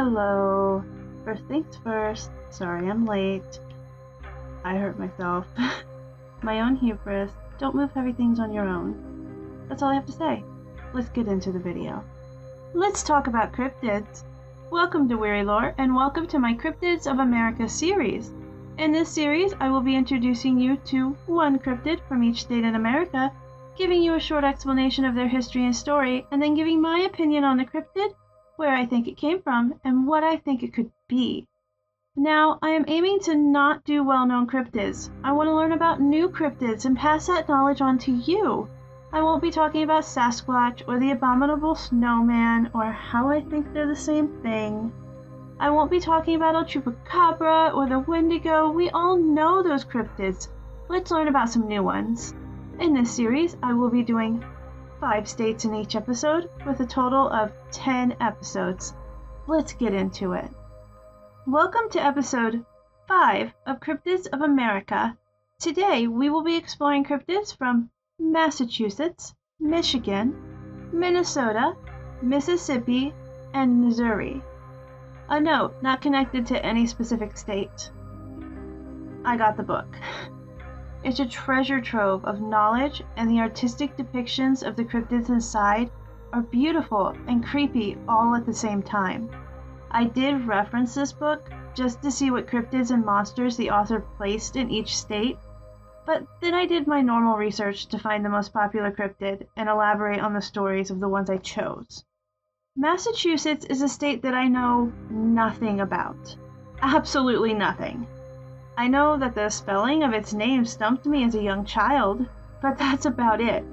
Hello. First things first. Sorry I'm late. I hurt myself. My own hubris. Don't move heavy things on your own. That's all I have to say. Let's get into the video. Let's talk about cryptids. Welcome to Weary Lore, and welcome to my Cryptids of America series. In this series, I will be introducing you to one cryptid from each state in America, giving you a short explanation of their history and story, and then giving my opinion on the cryptid, where I think it came from, and what I think it could be. Now, I am aiming to not do well-known cryptids. I want to learn about new cryptids and pass that knowledge on to you. I won't be talking about Sasquatch or the abominable snowman or how I think they're the same thing. I won't be talking about El Chupacabra or the Wendigo. We all know those cryptids. Let's learn about some new ones. In this series, I will be doing 5 states in each episode, with a total of 10 episodes. Let's get into it. Welcome to episode 5 of Cryptids of America. Today, we will be exploring cryptids from Massachusetts, Michigan, Minnesota, Mississippi, and Missouri. A note, not connected to any specific state. I got the book. It's a treasure trove of knowledge, and the artistic depictions of the cryptids inside are beautiful and creepy all at the same time. I did reference this book just to see what cryptids and monsters the author placed in each state, but then I did my normal research to find the most popular cryptid and elaborate on the stories of the ones I chose. Massachusetts is a state that I know nothing about. Absolutely nothing. I know that the spelling of its name stumped me as a young child, but that's about it.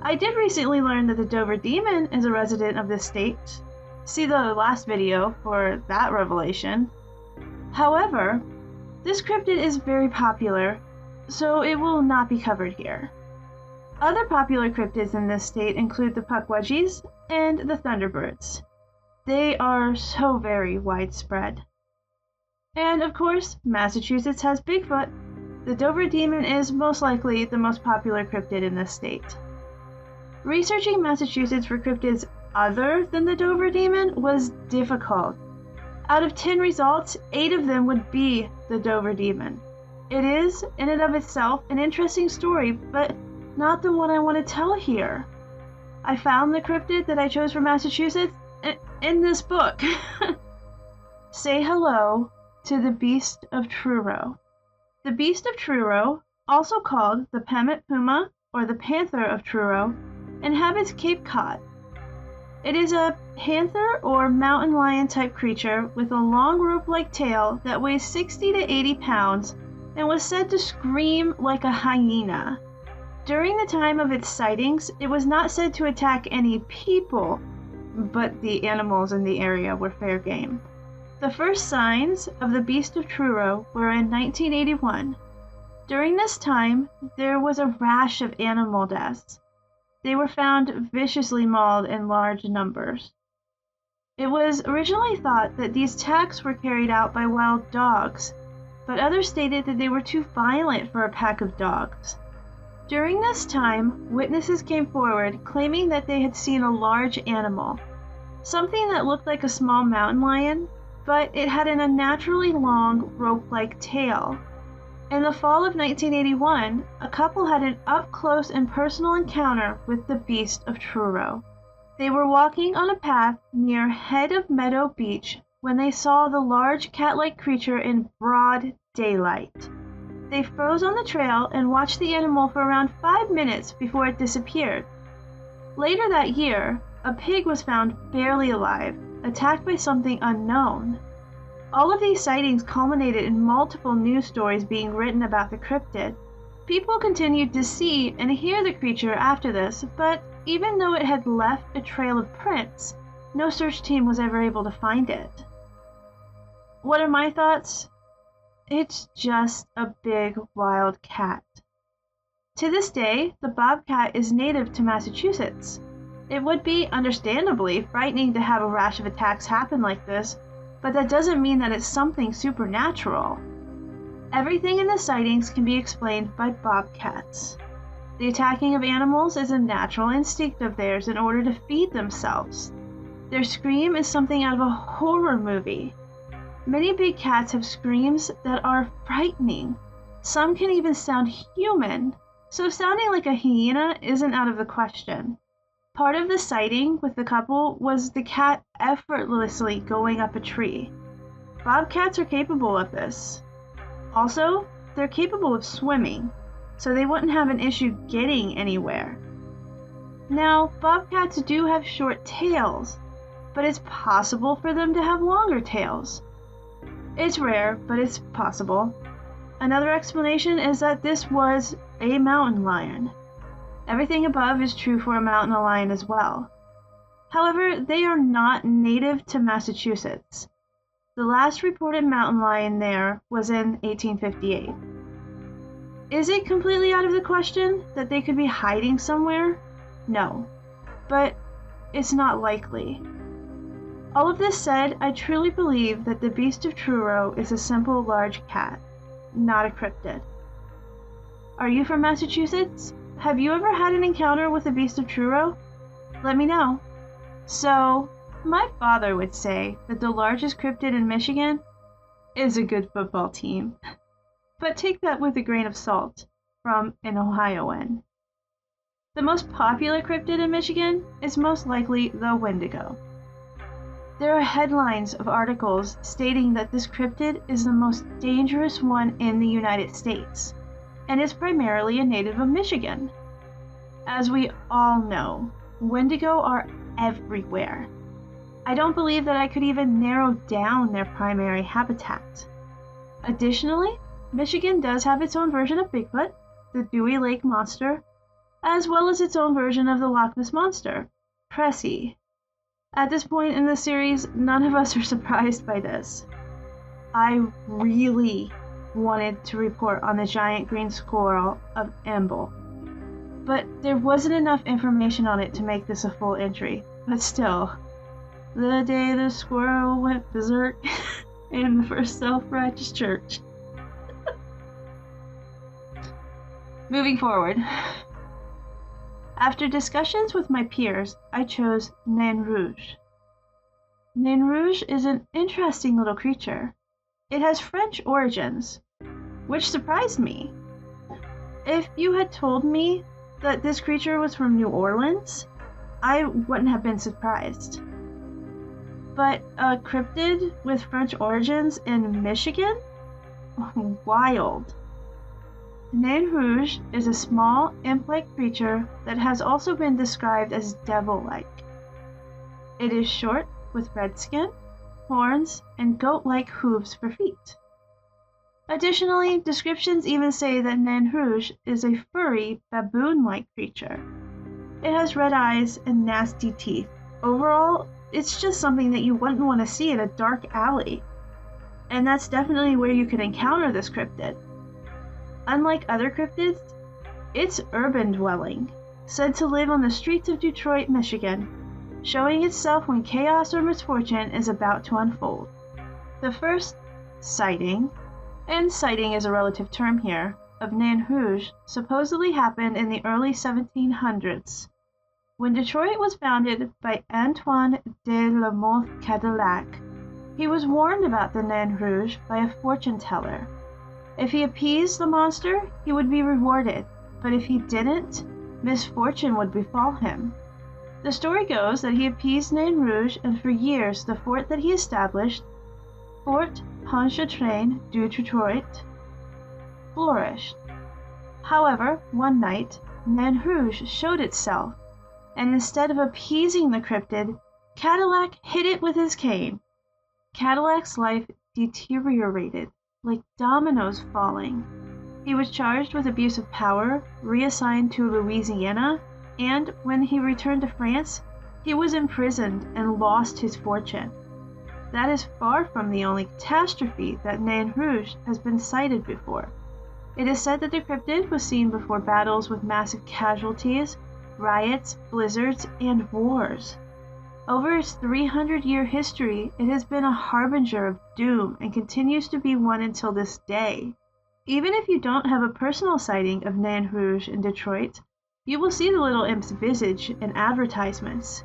I did recently learn that the Dover Demon is a resident of this state. See the last video for that revelation. However, this cryptid is very popular, so it will not be covered here. Other popular cryptids in this state include the Pukwudgies and the Thunderbirds. They are so very widespread. And of course, Massachusetts has Bigfoot. The Dover Demon is most likely the most popular cryptid in this state. Researching Massachusetts for cryptids other than the Dover Demon was difficult. Out of 10 results, 8 of them would be the Dover Demon. It is, in and of itself, an interesting story, but not the one I want to tell here. I found the cryptid that I chose for Massachusetts in this book. Say hello to the Beast of Truro. The Beast of Truro, also called the Pemet Puma or the Panther of Truro, inhabits Cape Cod. It is a panther or mountain lion type creature with a long rope-like tail that weighs 60 to 80 pounds and was said to scream like a hyena. During the time of its sightings, it was not said to attack any people, but the animals in the area were fair game. The first signs of the Beast of Truro were in 1981. During this time, there was a rash of animal deaths. They were found viciously mauled in large numbers. It was originally thought that these attacks were carried out by wild dogs, but others stated that they were too violent for a pack of dogs. During this time, witnesses came forward claiming that they had seen a large animal, something that looked like a small mountain lion, but it had an unnaturally long, rope-like tail. In the fall of 1981, a couple had an up-close and personal encounter with the Beast of Truro. They were walking on a path near Head of Meadow Beach when they saw the large cat-like creature in broad daylight. They froze on the trail and watched the animal for around 5 minutes before it disappeared. Later that year, a pig was found barely alive, attacked by something unknown. All of these sightings culminated in multiple news stories being written about the cryptid. People continued to see and hear the creature after this, but even though it had left a trail of prints, no search team was ever able to find it. What are my thoughts? It's just a big wild cat. To this day, the bobcat is native to Massachusetts. It would be, understandably, frightening to have a rash of attacks happen like this, but that doesn't mean that it's something supernatural. Everything in the sightings can be explained by bobcats. The attacking of animals is a natural instinct of theirs in order to feed themselves. Their scream is something out of a horror movie. Many big cats have screams that are frightening. Some can even sound human, so sounding like a hyena isn't out of the question. Part of the sighting with the couple was the cat effortlessly going up a tree. Bobcats are capable of this. Also, they're capable of swimming, so they wouldn't have an issue getting anywhere. Now, bobcats do have short tails, but it's possible for them to have longer tails. It's rare, but it's possible. Another explanation is that this was a mountain lion. Everything above is true for a mountain lion as well. However, they are not native to Massachusetts. The last reported mountain lion there was in 1858. Is it completely out of the question that they could be hiding somewhere? No, but it's not likely. All of this said, I truly believe that the Beast of Truro is a simple large cat, not a cryptid. Are you from Massachusetts? Have you ever had an encounter with the Beast of Truro? Let me know. So, my father would say that the largest cryptid in Michigan is a good football team. But take that with a grain of salt from an Ohioan. The most popular cryptid in Michigan is most likely the Wendigo. There are headlines of articles stating that this cryptid is the most dangerous one in the United States, and is primarily a native of Michigan. As we all know, Wendigo are everywhere. I don't believe that I could even narrow down their primary habitat. Additionally, Michigan does have its own version of Bigfoot, the Dewey Lake Monster, as well as its own version of the Loch Ness Monster, Cressy. At this point in the series, none of us are surprised by this. I really wanted to report on the giant green squirrel of Amble, but there wasn't enough information on it to make this a full entry. But still, the day the squirrel went berserk in the first self-righteous church. Moving forward. After discussions with my peers, I chose Nain Rouge. Nain Rouge is an interesting little creature. It has French origins, which surprised me. If you had told me that this creature was from New Orleans, I wouldn't have been surprised. But a cryptid with French origins in Michigan? Wild. Nain Rouge is a small, imp-like creature that has also been described as devil-like. It is short, with red skin, horns, and goat-like hooves for feet. Additionally, descriptions even say that Nain Rouge is a furry, baboon-like creature. It has red eyes and nasty teeth. Overall, it's just something that you wouldn't want to see in a dark alley. And that's definitely where you could encounter this cryptid. Unlike other cryptids, it's urban dwelling, said to live on the streets of Detroit, Michigan, showing itself when chaos or misfortune is about to unfold. The first sighting, and sighting is a relative term here, of Nain Rouge supposedly happened in the early 1700s, when Detroit was founded by Antoine de la Mothe Cadillac. He was warned about the Nain Rouge by a fortune teller. If he appeased the monster, he would be rewarded, but if he didn't, misfortune would befall him. The story goes that he appeased Nain Rouge, and for years the fort that he established, Fort Pontchartrain du Detroit, flourished. However, one night, Nain Rouge showed itself, and instead of appeasing the cryptid, Cadillac hit it with his cane. Cadillac's life deteriorated, like dominoes falling. He was charged with abuse of power, reassigned to Louisiana, and when he returned to France, he was imprisoned and lost his fortune. That is far from the only catastrophe that Nain Rouge has been cited before. It is said that the cryptid was seen before battles with massive casualties, riots, blizzards, and wars. Over its 300-year history, it has been a harbinger of doom and continues to be one until this day. Even if you don't have a personal sighting of Nain Rouge in Detroit, you will see the little imp's visage in advertisements.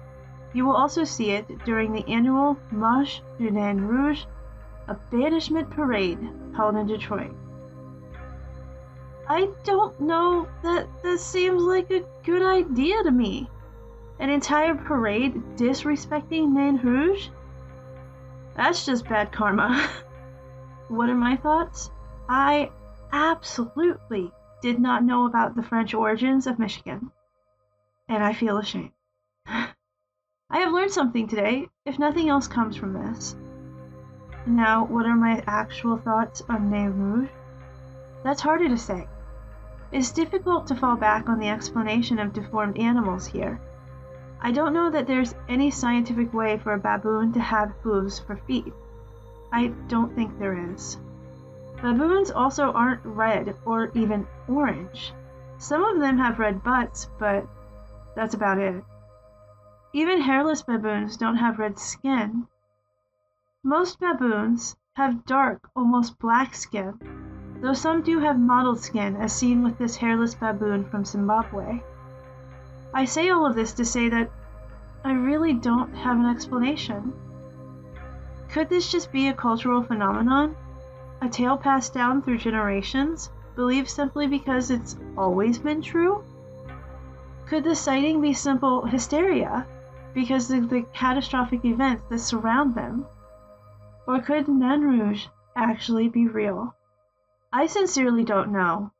You will also see it during the annual Marche du Nain Rouge, a banishment parade held in Detroit. I don't know, that seems like a good idea to me. An entire parade disrespecting Nain Rouge? That's just bad karma. What are my thoughts? I absolutely did not know about the French origins of Michigan, and I feel ashamed. I have learned something today, if nothing else comes from this. Now, what are my actual thoughts on Nain Rouge? That's harder to say. It's difficult to fall back on the explanation of deformed animals here. I don't know that there's any scientific way for a baboon to have hooves for feet. I don't think there is. Baboons also aren't red or even orange. Some of them have red butts, but that's about it. Even hairless baboons don't have red skin. Most baboons have dark, almost black skin, though some do have mottled skin, as seen with this hairless baboon from Zimbabwe. I say all of this to say that I really don't have an explanation. Could this just be a cultural phenomenon? A tale passed down through generations, believed simply because it's always been true? Could the sighting be simple hysteria because of the catastrophic events that surround them? Or could Nain Rouge actually be real? I sincerely don't know.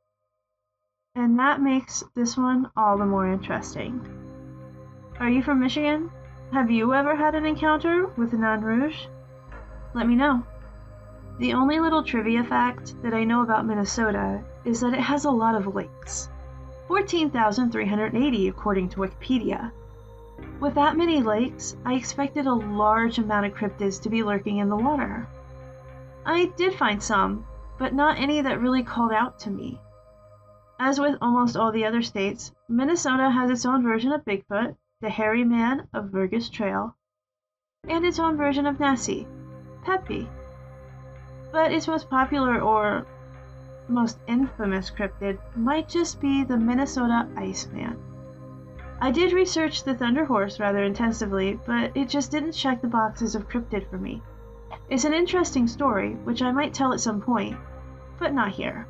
And that makes this one all the more interesting. Are you from Michigan? Have you ever had an encounter with Nain Rouge? Let me know. The only little trivia fact that I know about Minnesota is that it has a lot of lakes. 14,380 according to Wikipedia. With that many lakes, I expected a large amount of cryptids to be lurking in the water. I did find some, but not any that really called out to me. As with almost all the other states, Minnesota has its own version of Bigfoot, the hairy man of Vergas Trail, and its own version of Nessie, Peppy. But its most popular or most infamous cryptid might just be the Minnesota Iceman. I did research the Thunder Horse rather intensively, but it just didn't check the boxes of cryptid for me. It's an interesting story, which I might tell at some point, but not here.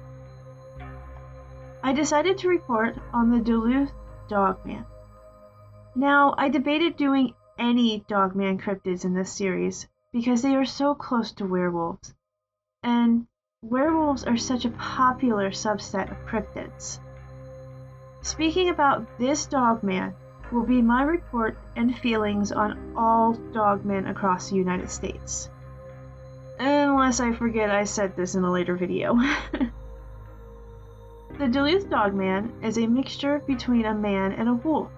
I decided to report on the Duluth Dogman. Now, I debated doing any Dogman cryptids in this series because they are so close to werewolves, and werewolves are such a popular subset of cryptids. Speaking about this Dogman will be my report and feelings on all Dogmen across the United States. Unless I forget I said this in a later video. The Duluth Dogman is a mixture between a man and a wolf.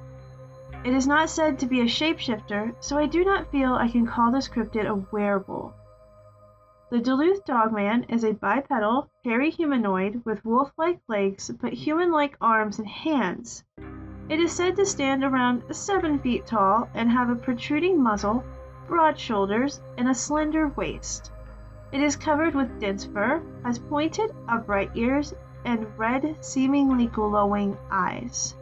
It is not said to be a shapeshifter, so I do not feel I can call this cryptid a werewolf. The Duluth Dogman is a bipedal, hairy humanoid with wolf-like legs but human-like arms and hands. It is said to stand around 7 feet tall and have a protruding muzzle, broad shoulders, and a slender waist. It is covered with dense fur, has pointed, upright ears, and red, seemingly glowing eyes.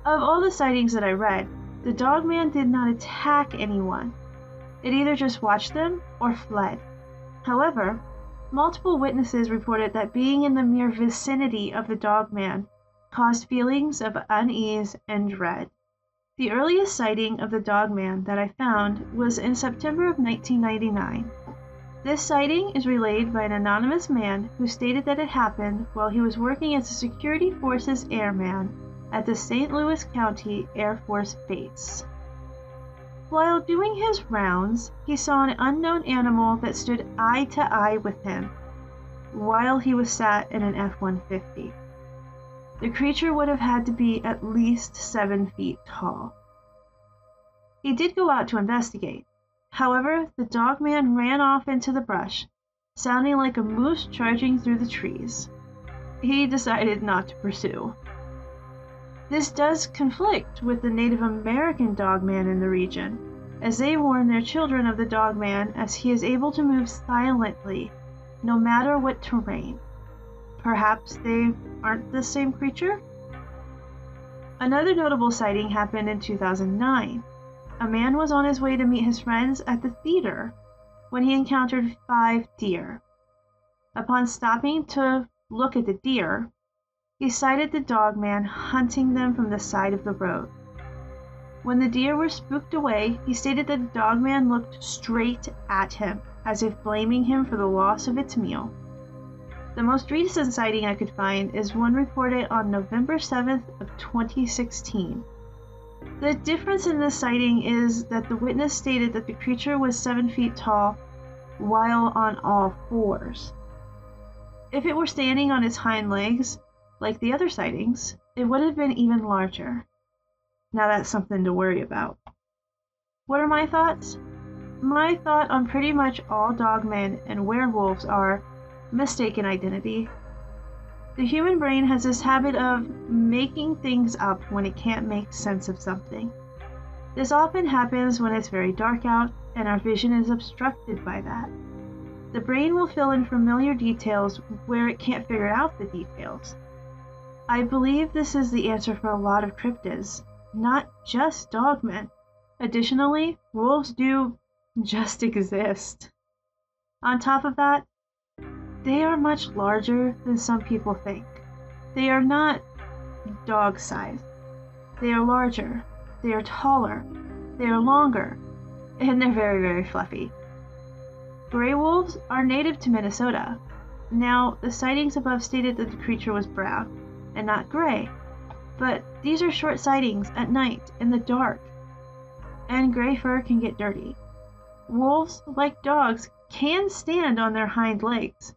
Of all the sightings that I read, the Dogman did not attack anyone. It either just watched them or fled. However, multiple witnesses reported that being in the mere vicinity of the Dogman caused feelings of unease and dread. The earliest sighting of the Dogman that I found was in September of 1999. This sighting is relayed by an anonymous man who stated that it happened while he was working as a Security Forces airman at the St. Louis County Air Force Base. While doing his rounds, he saw an unknown animal that stood eye to eye with him while he was sat in an F-150. The creature would have had to be at least 7 feet tall. He did go out to investigate. However, the Dogman ran off into the brush, sounding like a moose charging through the trees. He decided not to pursue. This does conflict with the Native American Dogman in the region, as they warn their children of the Dogman as he is able to move silently, no matter what terrain. Perhaps they aren't the same creature? Another notable sighting happened in 2009. a man was on his way to meet his friends at the theater when he encountered 5 deer. Upon stopping to look at the deer, he sighted the dogman hunting them from the side of the road. When the deer were spooked away, he stated that the dogman looked straight at him, as if blaming him for the loss of its meal. The most recent sighting I could find is one reported on November 7th of 2016. The difference in this sighting is that the witness stated that the creature was 7 feet tall while on all fours. If it were standing on its hind legs, like the other sightings, it would have been even larger. Now that's something to worry about. What are my thoughts? My thought on pretty much all dogmen and werewolves are mistaken identity. The human brain has this habit of making things up when it can't make sense of something. This often happens when it's very dark out and our vision is obstructed by that. The brain will fill in familiar details where it can't figure out the details. I believe this is the answer for a lot of cryptids, not just dogmen. Additionally, wolves do just exist. On top of that, they are much larger than some people think. They are not dog size. They are larger, they are taller, they are longer, and they're very, very fluffy. Gray wolves are native to Minnesota. Now, the sightings above stated that the creature was brown and not gray, but these are short sightings at night in the dark, and gray fur can get dirty. Wolves, like dogs, can stand on their hind legs,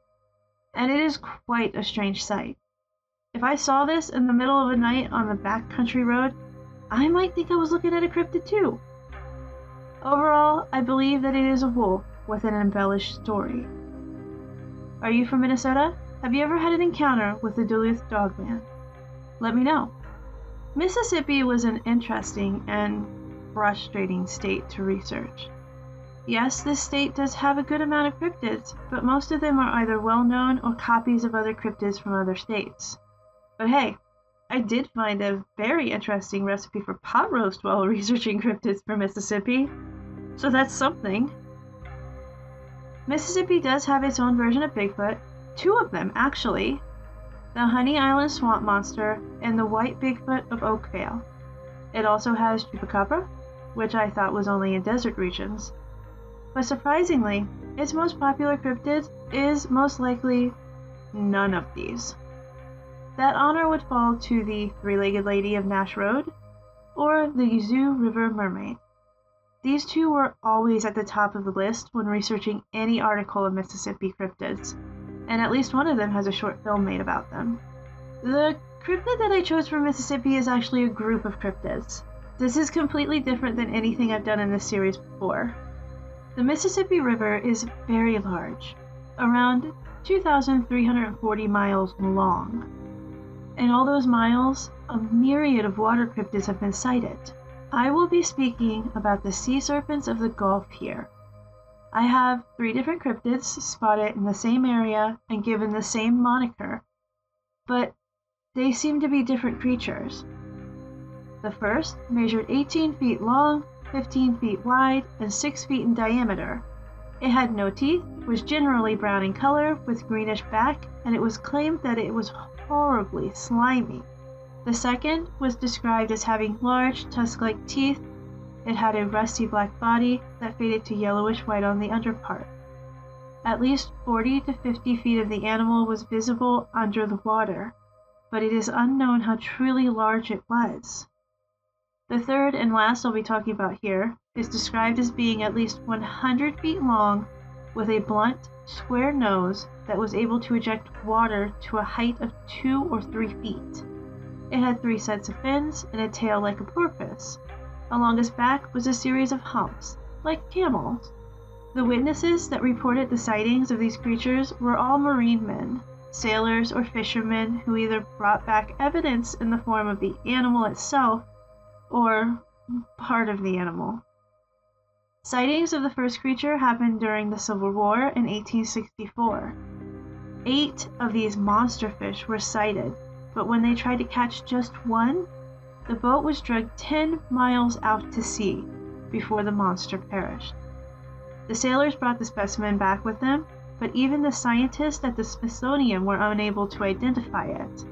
and it is quite a strange sight. If I saw this in the middle of the night on the backcountry road, I might think I was looking at a cryptid too. Overall, I believe that it is a wolf with an embellished story. Are you from Minnesota? Have you ever had an encounter with the Duluth Dogman? Let me know. Mississippi was an interesting and frustrating state to research. Yes, this state does have a good amount of cryptids, but most of them are either well-known or copies of other cryptids from other states. But hey, I did find a very interesting recipe for pot roast while researching cryptids for Mississippi, so that's something. Mississippi does have its own version of Bigfoot, 2 of them actually, the Honey Island Swamp Monster and the White Bigfoot of Oakvale. It also has Chupacabra, which I thought was only in desert regions. But surprisingly, its most popular cryptid is most likely none of these. That honor would fall to the Three-Legged Lady of Nash Road or the Yazoo River Mermaid. These 2 were always at the top of the list when researching any article of Mississippi cryptids, and at least one of them has a short film made about them. The cryptid that I chose for Mississippi is actually a group of cryptids. This is completely different than anything I've done in this series before. The Mississippi River is very large, around 2,340 miles long. In all those miles, a myriad of water cryptids have been sighted. I will be speaking about the sea serpents of the Gulf here. I have 3 different cryptids spotted in the same area and given the same moniker, but they seem to be different creatures. The first measured 18 feet long, 15 feet wide, and 6 feet in diameter. It had no teeth, was generally brown in color with greenish back, and it was claimed that it was horribly slimy. The second was described as having large tusk-like teeth. It had a rusty black body that faded to yellowish white on the underpart. At least 40 to 50 feet of the animal was visible under the water, but it is unknown how truly large it was. The third and last I'll be talking about here is described as being at least 100 feet long with a blunt, square nose that was able to eject water to a height of 2 or 3 feet. It had 3 sets of fins and a tail like a porpoise. Along its back was a series of humps, like camels. The witnesses that reported the sightings of these creatures were all marine men, sailors or fishermen who either brought back evidence in the form of the animal itself or part of the animal. Sightings of the first creature happened during the Civil War in 1864. 8 of these monster fish were sighted, but when they tried to catch just one, the boat was dragged 10 miles out to sea, before the monster perished. The sailors brought the specimen back with them, but even the scientists at the Smithsonian were unable to identify it.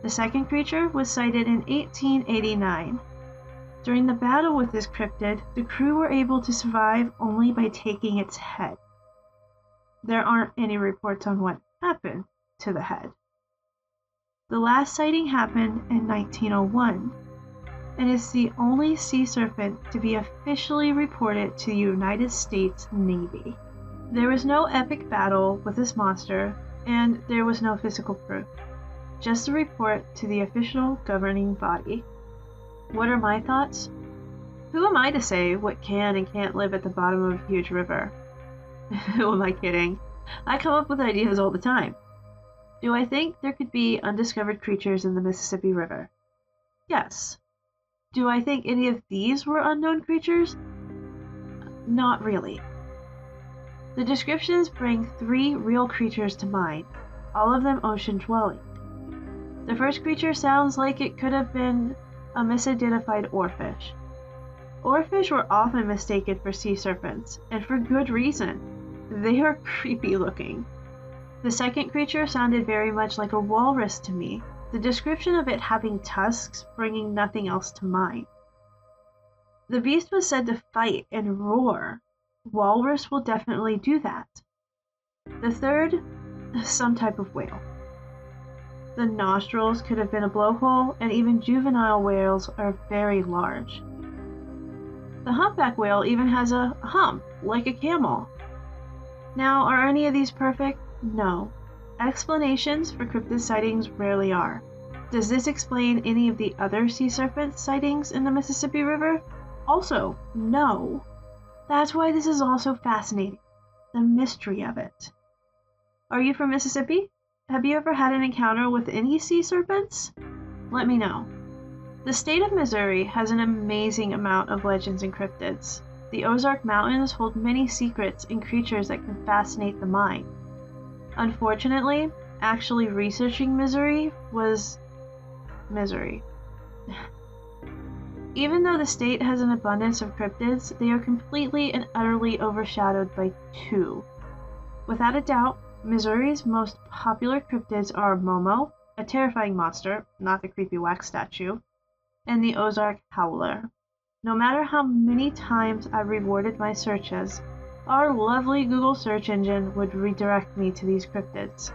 The second creature was sighted in 1889. During the battle with this cryptid, the crew were able to survive only by taking its head. There aren't any reports on what happened to the head. The last sighting happened in 1901, and is the only sea serpent to be officially reported to the United States Navy. There was no epic battle with this monster, and there was no physical proof, just a report to the official governing body. What are my thoughts? Who am I to say what can and can't live at the bottom of a huge river? Who am I kidding? I come up with ideas all the time. Do I think there could be undiscovered creatures in the Mississippi River? Yes. Do I think any of these were unknown creatures? Not really. The descriptions bring 3 real creatures to mind, all of them ocean-dwelling. The first creature sounds like it could have been a misidentified oarfish. Oarfish were often mistaken for sea serpents, and for good reason. They are creepy looking. The second creature sounded very much like a walrus to me, the description of it having tusks bringing nothing else to mind. The beast was said to fight and roar. Walrus will definitely do that. The third, some type of whale. The nostrils could have been a blowhole, and even juvenile whales are very large. The humpback whale even has a hump, like a camel. Now, are any of these perfect? No. Explanations for cryptid sightings rarely are. Does this explain any of the other sea serpent sightings in the Mississippi River? Also, no. That's why this is also fascinating. The mystery of it. Are you from Mississippi? Have you ever had an encounter with any sea serpents? Let me know. The state of Missouri has an amazing amount of legends and cryptids. The Ozark Mountains hold many secrets and creatures that can fascinate the mind. Unfortunately, actually researching Missouri was misery. Even though the state has an abundance of cryptids, they are completely and utterly overshadowed by 2. Without a doubt, Missouri's most popular cryptids are Momo, a terrifying monster, not the creepy wax statue, and the Ozark Howler. No matter how many times I rewarded my searches, our lovely Google search engine would redirect me to these cryptids.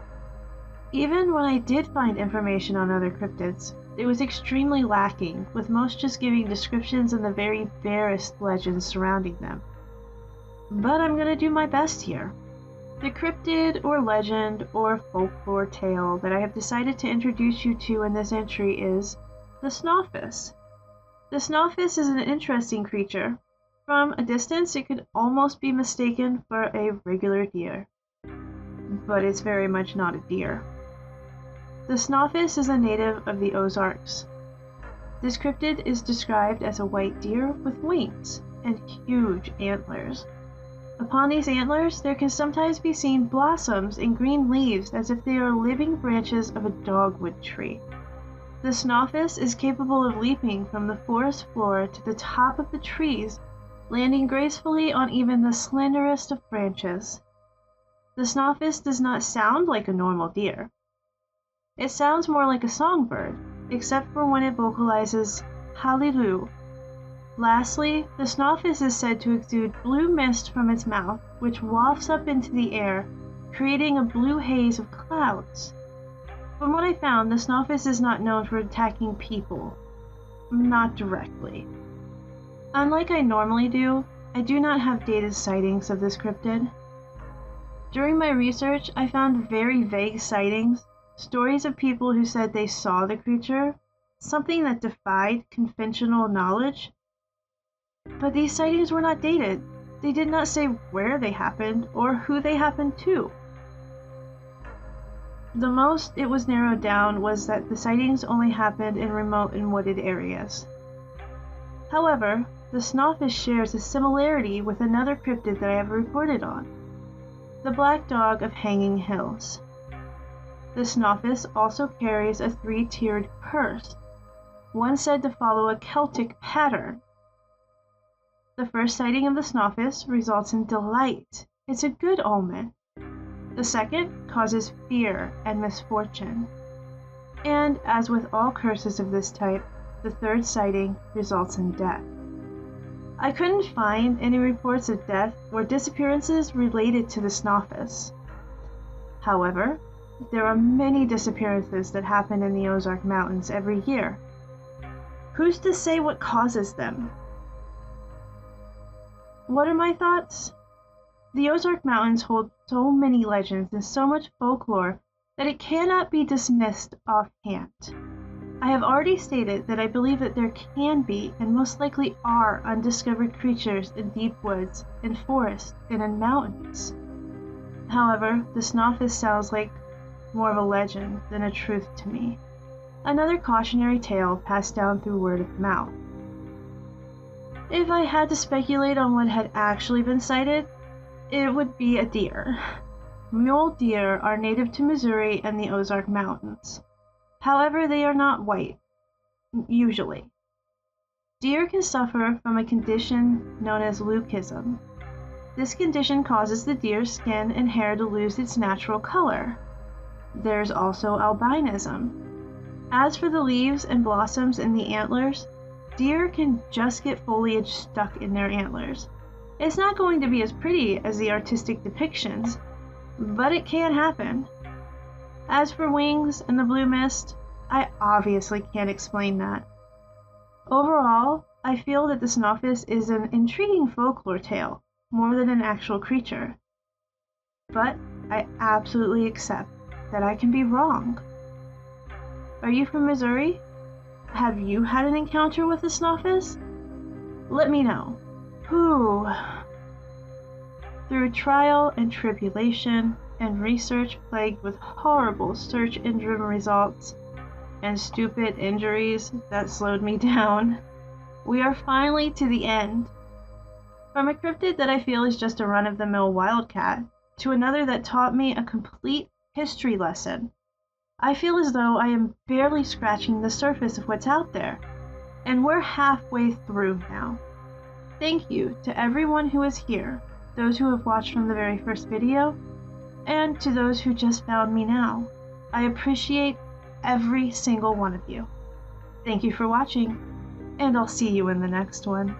Even when I did find information on other cryptids, it was extremely lacking, with most just giving descriptions and the very barest legends surrounding them. But I'm gonna do my best here. The cryptid or legend or folklore tale that I have decided to introduce you to in this entry is the Snoffis. The Snoffis is an interesting creature. From a distance, it could almost be mistaken for a regular deer. But it's very much not a deer. The Snoffis is a native of the Ozarks. This cryptid is described as a white deer with wings and huge antlers. Upon these antlers, there can sometimes be seen blossoms and green leaves as if they are living branches of a dogwood tree. The Snoffis is capable of leaping from the forest floor to the top of the trees, landing gracefully on even the slenderest of branches. The Snoffis does not sound like a normal deer. It sounds more like a songbird, except for when it vocalizes hallelujah. Lastly, the Snoffis is said to exude blue mist from its mouth, which wafts up into the air, creating a blue haze of clouds. From what I found, the Snoffis is not known for attacking people. Not directly. Unlike I normally do, I do not have dated sightings of this cryptid. During my research, I found very vague sightings, stories of people who said they saw the creature, something that defied conventional knowledge. But these sightings were not dated. They did not say where they happened or who they happened to. The most it was narrowed down was that the sightings only happened in remote and wooded areas. However, the Snoffis shares a similarity with another cryptid that I have reported on, the black dog of Hanging Hills. The Snoffis also carries a 3-tiered curse, one said to follow a Celtic pattern. The first sighting of the Snoffus results in delight. It's a good omen. The second causes fear and misfortune. And as with all curses of this type, the third sighting results in death. I couldn't find any reports of death or disappearances related to the Snoffus. However, there are many disappearances that happen in the Ozark Mountains every year. Who's to say what causes them? What are my thoughts? The Ozark Mountains hold so many legends and so much folklore that it cannot be dismissed offhand. I have already stated that I believe that there can be and most likely are undiscovered creatures in deep woods, in forests, and in mountains. However, the Snoffus sounds like more of a legend than a truth to me. Another cautionary tale passed down through word of mouth. If I had to speculate on what had actually been sighted, it would be a deer. Mule deer are native to Missouri and the Ozark Mountains. However, they are not white, usually. Deer can suffer from a condition known as leucism. This condition causes the deer's skin and hair to lose its natural color. There's also albinism. As for the leaves and blossoms in the antlers, deer can just get foliage stuck in their antlers. It's not going to be as pretty as the artistic depictions, but it can happen. As for wings and the blue mist, I obviously can't explain that. Overall, I feel that the Snoffus is an intriguing folklore tale, more than an actual creature. But I absolutely accept that I can be wrong. Are you from Missouri? Have you had an encounter with the Snoffus? Let me know. Whew. Through trial and tribulation and research plagued with horrible search engine results and stupid injuries that slowed me down, we are finally to the end. From a cryptid that I feel is just a run-of-the-mill wildcat to another that taught me a complete history lesson, I feel as though I am barely scratching the surface of what's out there, and we're halfway through now. Thank you to everyone who is here, those who have watched from the very first video, and to those who just found me now. I appreciate every single one of you. Thank you for watching, and I'll see you in the next one.